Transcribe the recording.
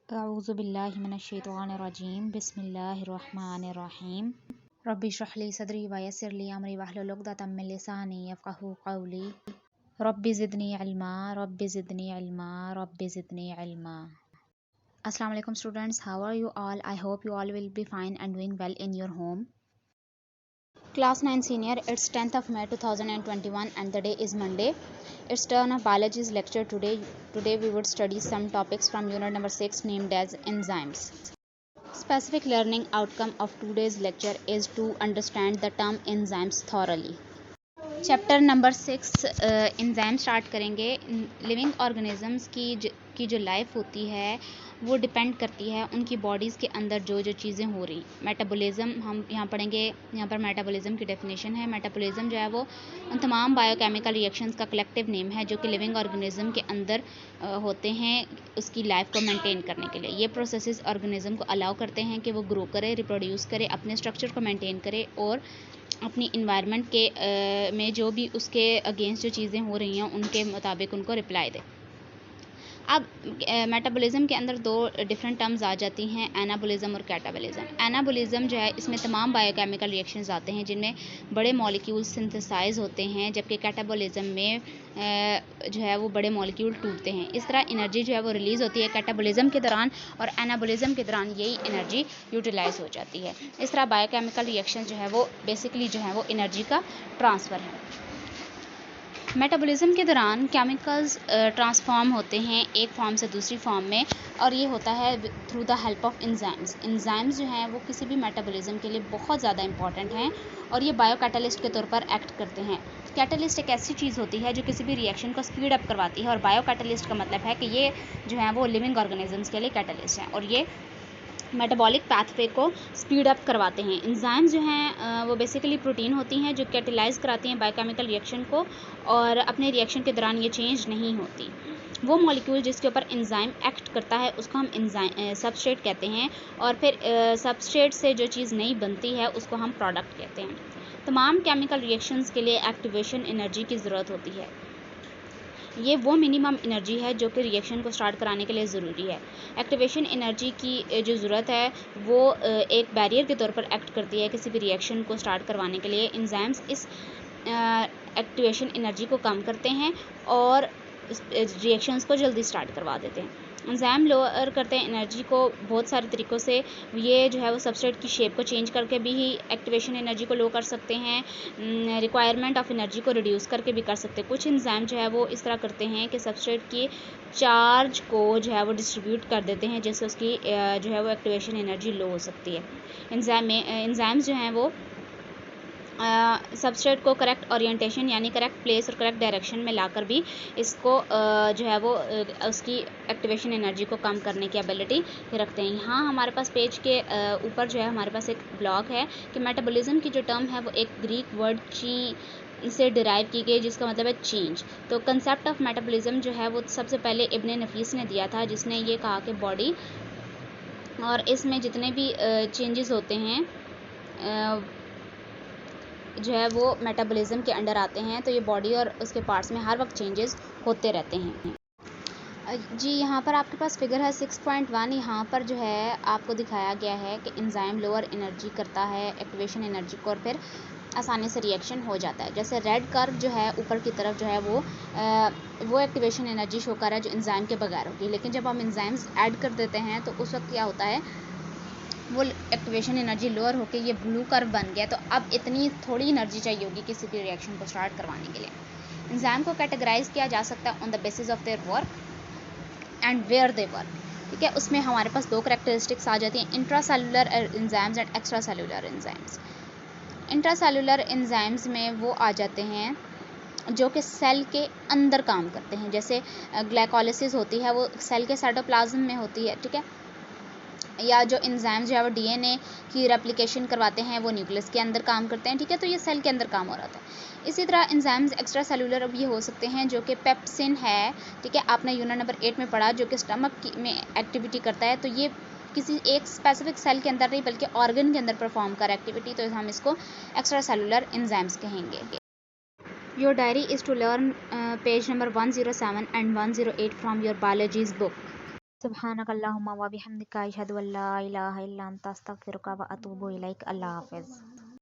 अऊज़ुबिल्लाहिमिनश्शैतानिर्रजीम बिस्मिल्लाहिर्रहमानिर्रहीम रब्बि इश्रह ली सदरी व यस्सिर ली अमरी वहलुल उक़दतम मिन लिसानी यफ़क़हू क़ौली रब्बि ज़िदनी इल्मा रब्बि ज़िदनी इल्मा रब्बि ज़िदनी इल्मा। अस्सलाम वालेकुम students, how are you all? I hope you all will be fine and doing well in your home. Class 9 senior, it's 10th of May 2021 and the day is Monday. It's turn of biology's lecture today. Today we would study some topics from unit number 6 named as enzymes. Specific learning outcome of today's lecture is to understand the term enzymes thoroughly. Chapter number 6 enzyme start करेंगे। Living organisms की जो life होती है वो depend करती है उनकी bodies के अंदर जो जो चीज़ें हो रही। मेटाबॉलिज्म हम यहाँ पढ़ेंगे। यहाँ पर मेटाबॉलिज्म की डेफिनेशन है। मेटाबॉलिज्म जो है वो उन तमाम बायोकेमिकल रिएक्शंस का कलेक्टिव नेम है जो कि लिविंग ऑर्गेनिज्म के अंदर होते हैं उसकी लाइफ को मेंटेन करने के लिए। ये प्रोसेसेस ऑर्गेनिज्म को अलाउ करते हैं कि वो ग्रो करे, रिप्रोड्यूस करे, अपने स्ट्रक्चर को मेंटेन करे और अपनी इन्वायरमेंट के में जो भी उसके अगेंस्ट जो चीज़ें हो रही हैं उनके मुताबिक उनको रिप्लाई दे। अब मेटाबॉलिज्म के अंदर दो डिफरेंट टर्म्स आ जाती हैं, एनाबॉलिज्म और कैटाबॉलिज्म। एनाबॉलिज्म जो है इसमें तमाम बायोकेमिकल रिएक्शंस आते हैं जिनमें बड़े मॉलिक्यूल्स सिंथेसाइज होते हैं, जबकि कैटाबॉलिज्म में जो है वो बड़े मॉलिक्यूल टूटते हैं। इस तरह एनर्जी जो है वो रिलीज़ होती है कैटाबॉलिज्म के दौरान और एनाबॉलिज्म के दौरान यही एनर्जी यूटिलाइज हो जाती है। इस तरह बायोकेमिकल रिएक्शन जो है वो बेसिकली जो है वो एनर्जी का ट्रांसफ़र है। मेटाबॉलिज्म के दौरान केमिकल्स ट्रांसफॉर्म होते हैं एक फॉर्म से दूसरी फॉर्म में और ये होता है through the help of enzymes. Enzymes जो हैं वो किसी भी मेटाबॉलिज्म के लिए बहुत ज़्यादा इंपॉर्टेंट हैं और ये बायो कैटलिस्ट के तौर पर एक्ट करते हैं। कैटलिस्ट एक ऐसी चीज़ होती है जो किसी भी रिएक्शन को स्पीड अप करवाती है और बायो कैटलिस्ट का मतलब है कि ये जो है वो लिविंग ऑर्गेनिजम्स के लिए कैटलिस्ट हैं और ये मेटाबॉलिक पाथवे को स्पीड अप करवाते हैं। एंजाइम्स जो हैं वो बेसिकली प्रोटीन होती हैं जो कैटेलाइज कराती हैं बायोकेमिकल रिएक्शन को और अपने रिएक्शन के दौरान ये चेंज नहीं होती। वो मॉलिक्यूल जिसके ऊपर एंजाइम एक्ट करता है उसको हम एंजाइम सबस्ट्रेट कहते हैं और फिर सबस्ट्रेट से जो चीज़ नहीं बनती है उसको हम प्रोडक्ट कहते हैं। तमाम केमिकल रिएक्शंस के लिए एक्टिवेशन एनर्जी की ज़रूरत होती है। ये वो मिनिमम एनर्जी है जो कि रिएक्शन को स्टार्ट कराने के लिए ज़रूरी है। एक्टिवेशन एनर्जी की जो ज़रूरत है वो एक बैरियर के तौर पर एक्ट करती है किसी भी रिएक्शन को स्टार्ट करवाने के लिए। एंजाइम्स इस एक्टिवेशन एनर्जी को कम करते हैं और रिएक्शंस को जल्दी स्टार्ट करवा देते हैं। एंजाइम लोअर करते हैं एनर्जी को बहुत सारे तरीक़ों से। ये जो है वो सबस्ट्रेट की शेप को चेंज करके भी ही एक्टिवेशन एनर्जी को लो कर सकते हैं, रिक्वायरमेंट ऑफ एनर्जी को रिड्यूस करके भी कर सकते हैं। कुछ एंजाइम जो है वो इस तरह करते हैं कि सबस्ट्रेट की चार्ज को जो है वो डिस्ट्रीब्यूट कर देते हैं जिससे उसकी जो है वो एक्टिवेशन एनर्जी लो हो सकती है। एंजाइम्स जो हैं वो सबस्ट्रेट को करेक्ट ओरिएंटेशन यानी करेक्ट प्लेस और करेक्ट डायरेक्शन में लाकर भी इसको जो है वो उसकी एक्टिवेशन एनर्जी को कम करने की एबिलिटी रखते हैं। यहाँ हमारे पास पेज के ऊपर जो है हमारे पास एक ब्लॉग है कि मेटाबॉलिज्म की जो टर्म है वो एक ग्रीक वर्ड इसे डिराइव की गई जिसका मतलब है चेंज। तो कंसेप्ट ऑफ मेटाबॉलिज्म जो है वो सबसे पहले इब्न नफीस ने दिया था जिसने ये कहा कि बॉडी और इसमें जितने भी चेंजेस होते हैं जो है वो मेटाबॉलिज्म के अंडर आते हैं। तो ये बॉडी और उसके पार्ट्स में हर वक्त चेंजेस होते रहते हैं। जी यहाँ पर आपके पास फिगर है 6.1। यहाँ पर जो है आपको दिखाया गया है कि एंजाइम लोअर एनर्जी करता है एक्टिवेशन एनर्जी को और फिर आसानी से रिएक्शन हो जाता है। जैसे रेड कर्व जो है ऊपर की तरफ जो है वो एक्टिवेशन एनर्जी शो कर रहा है जो एंजाइम के बगैर होगी, लेकिन जब हम एंजाइम्स ऐड कर देते हैं तो उस वक्त क्या होता है वो एक्टिवेशन एनर्जी लोअर होकर ये ब्लू कर्व बन गया। तो अब इतनी थोड़ी एनर्जी चाहिए होगी किसी भी रिएक्शन को स्टार्ट करवाने के लिए। एंजाइम को कैटेगराइज किया जा सकता है on the basis of their work and where they work. ठीक है, उसमें हमारे पास दो करैक्टरिस्टिक्स आ जाती हैं, intracellular enzymes and extra cellular enzymes. Intracellular enzymes में वो आ जाते हैं जो कि सेल के अंदर काम करते हैं। जैसे ग्लाइकोलिसिस होती है वो सेल के साइटोप्लाज्म में होती है। ठीक है, या जो एंजाइम जो है वो डीएनए की रेप्लिकेशन करवाते हैं वो न्यूक्लियस के अंदर काम करते हैं। ठीक है, तो ये सेल के अंदर काम हो रहा था। इसी तरह एंजाइम्स एक्स्ट्रा सेलुलर भी हो सकते हैं जो कि पेप्सिन है। ठीक है, आपने यूनिट नंबर 8 में पढ़ा जो कि स्टमक में एक्टिविटी करता है। तो ये किसी एक स्पेसिफिक सेल के अंदर नहीं बल्कि ऑर्गन के अंदर परफॉर्म कर एक्टिविटी, तो हम इसको एक्स्ट्रा सेलुलर एंजाइम्स कहेंगे। Your diary is to learn page number 107 and 108 from your biology's book. सुब्हानकल्लाहुम्मा व बिहम्दिका अशहदु अल्ला इलाहा इल्ला अंता अस्तगफिरुका व अतूबु इलैक। अल्लाह हाफ़िज़।